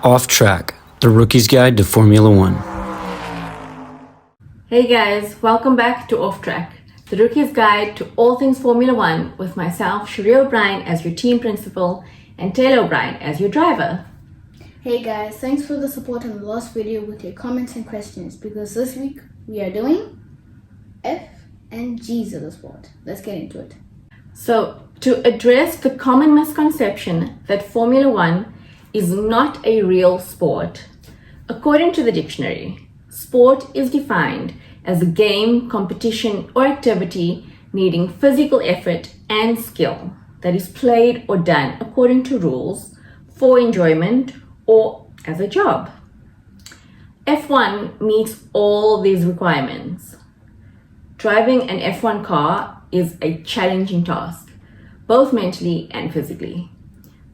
Off Track, the Rookie's Guide to Formula One. Hey guys, welcome back to Off Track, the Rookie's Guide to all things Formula One with myself, Sheree O'Brien as your team principal and Taylor O'Brien as your driver. Hey guys, thanks for the support on the last video with your comments and questions, because this week we are doing F and G's of the sport. Let's get into it. So, to address the common misconception that Formula One is not a real sport, according to the dictionary, sport is defined as a game, competition, or activity needing physical effort and skill that is played or done according to rules for enjoyment or as a job. F1 meets all these requirements. Driving an F1 car is a challenging task, both mentally and physically.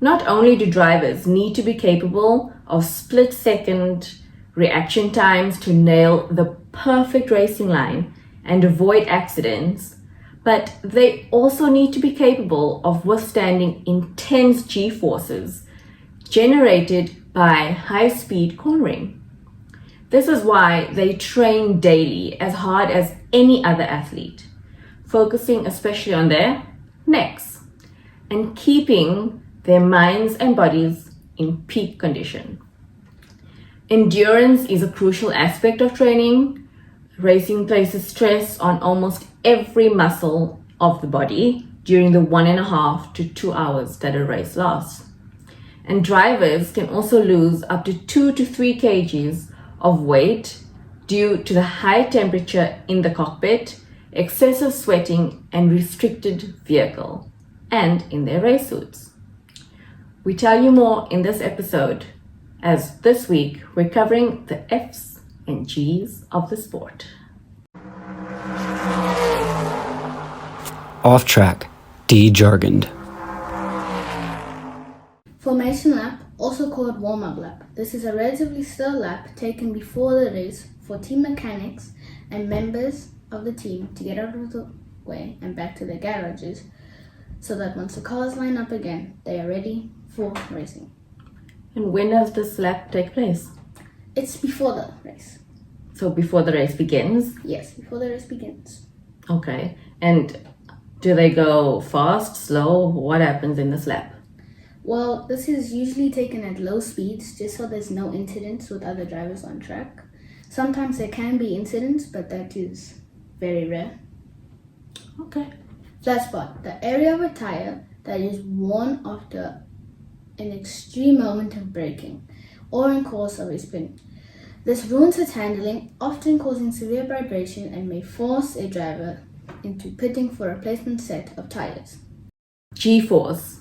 Not only do drivers need to be capable of split-second reaction times to nail the perfect racing line and avoid accidents, but they also need to be capable of withstanding intense G-forces generated by high-speed cornering. This is why they train daily as hard as any other athlete, focusing especially on their necks and keeping their minds and bodies in peak condition. Endurance is a crucial aspect of training. Racing places stress on almost every muscle of the body during the 1.5 to 2 hours that a race lasts. And drivers can also lose up to 2 to 3 kgs of weight due to the high temperature in the cockpit, excessive sweating, and restricted vehicle, and in their race suits. We tell you more in this episode, as this week we're covering the F's and G's of the sport. Off Track, de-jargoned. Formation lap, also called warm-up lap. This is a relatively slow lap taken before the race for team mechanics and members of the team to get out of the way and back to their garages, so that once the cars line up again, they are ready for racing. And when does this lap take place? It's before the race. So before the race begins? Yes, before the race begins. Okay. And do they go fast, slow? What happens in this lap? Well, this is usually taken at low speeds just so there's no incidents with other drivers on track. Sometimes there can be incidents, but that is very rare. Okay. Flat spot, the area of a tire that is worn after an extreme moment of braking or in course of a spin. This ruins its handling, often causing severe vibration, and may force a driver into pitting for a replacement set of tires. G-force.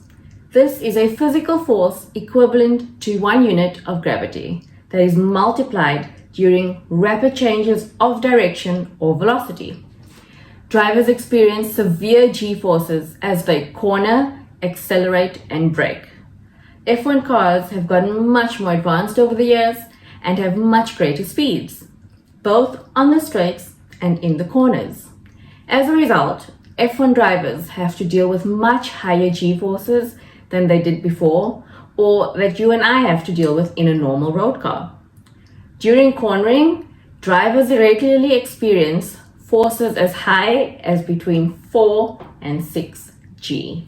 This is a physical force equivalent to 1 unit of gravity that is multiplied during rapid changes of direction or velocity. Drivers experience severe G-forces as they corner, accelerate, and brake. F1 cars have gotten much more advanced over the years and have much greater speeds, both on the straights and in the corners. As a result, F1 drivers have to deal with much higher G-forces than they did before, or that you and I have to deal with in a normal road car. During cornering, drivers regularly experience forces as high as between 4 and 6 G.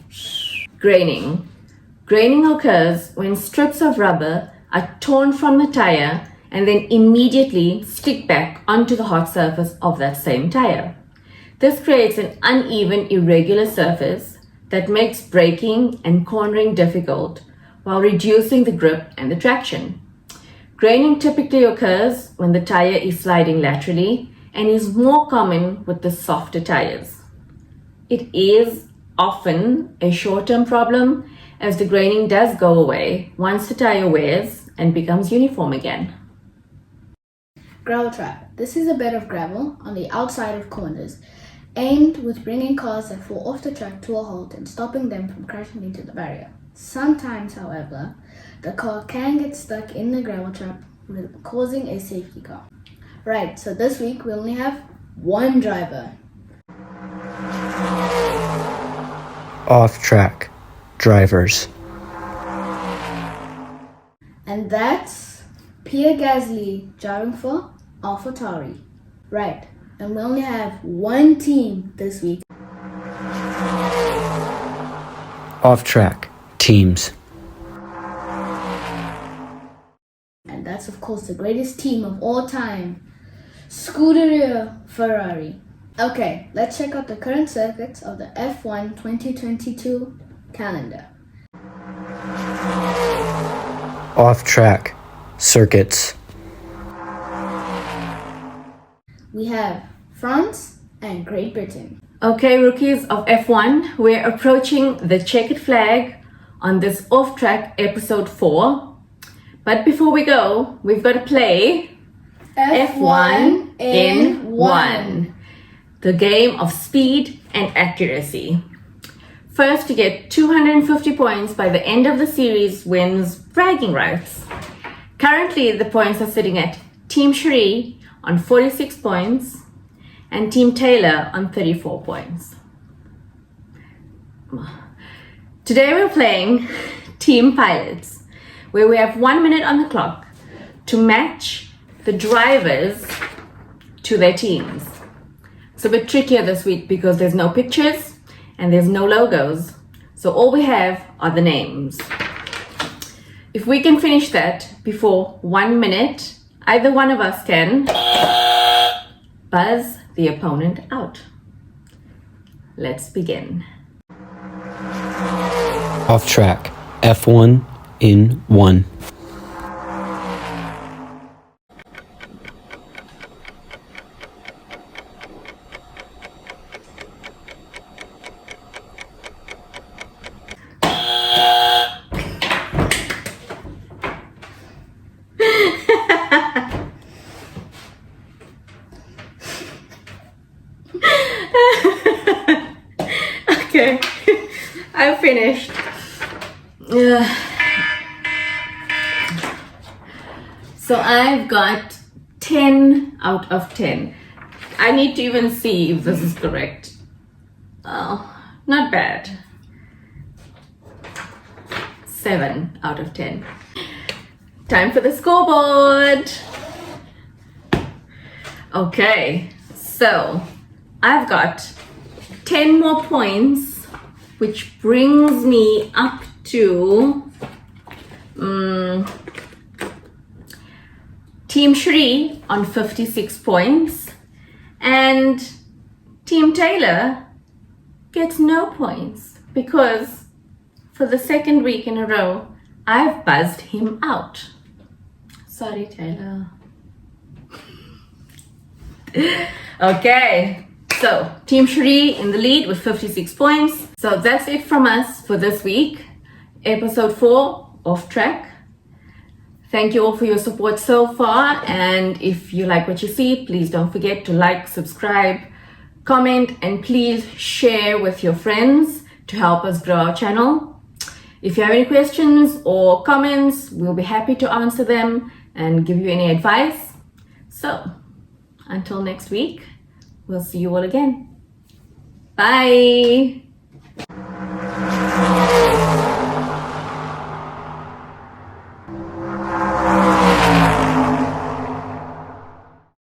Graining. Graining occurs when strips of rubber are torn from the tire and then immediately stick back onto the hot surface of that same tire. This creates an uneven, irregular surface that makes braking and cornering difficult while reducing the grip and the traction. Graining typically occurs when the tire is sliding laterally and is more common with the softer tires. It is often a short-term problem, as the graining does go away once the tire wears and becomes uniform again. Gravel trap. This is a bed of gravel on the outside of corners, aimed with bringing cars that fall off the track to a halt and stopping them from crashing into the barrier. Sometimes, however, the car can get stuck in the gravel trap, causing a safety car. Right, so this week we only have one driver. Off Track, drivers. And And that's Pierre Gasly driving for AlphaTauri. Right, and we only have one team this week. Off track. Teams. And that's of course the greatest team of all time, Scuderia Ferrari. Okay, let's check out the current circuits of the F1 2022 calendar. Off track. Circuits. We have France and Great Britain. Okay, rookies of F1, we're approaching the checkered flag on this off-track episode 4. But before we go, we've got to play F1 in 1. The game of speed and accuracy. First to get 250 points by the end of the series wins bragging rights. Currently, the points are sitting at Team Cherie on 46 points and Team Taylor on 34 points. Today we're playing Team Pilots, where we have 1 minute on the clock to match the drivers to their teams. It's a bit trickier this week because there's no pictures and there's no logos. So all we have are the names. If we can finish that before 1 minute, either one of us can buzz the opponent out. Let's begin. Off track. F1 in 1. Okay, I'm finished. So I've got 10 out of 10. I need to even see if this is correct. Oh, not bad. 7 out of 10. Time for the scoreboard. Okay, so I've got 10 more points, which brings me up to Team Cherie on 56 points, and Team Taylor gets no points because for the second week in a row, I've buzzed him out. Sorry, Taylor. Okay. So, Team Cherie in the lead with 56 points. So that's it from us for this week. Episode 4, Off Track. Thank you all for your support so far. And if you like what you see, please don't forget to like, subscribe, comment, and please share with your friends to help us grow our channel. If you have any questions or comments, we'll be happy to answer them and give you any advice. So, until next week. We'll see you all again. Bye.